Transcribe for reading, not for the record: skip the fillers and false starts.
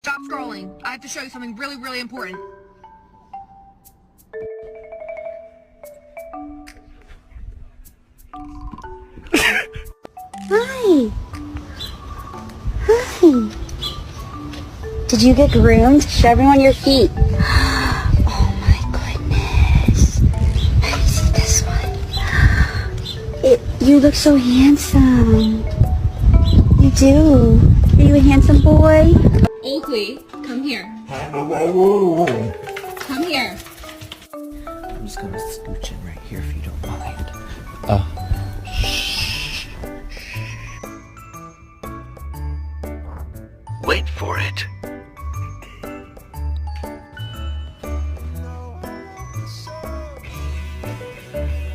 Stop scrolling. I have to show you something really, really important. Hi. Hi. Did you get groomed? Show everyone your feet. Oh my goodness. Let me see this one. You look so handsome. You do. Are you a handsome boy? Oakley, come here. Come here. I'm just gonna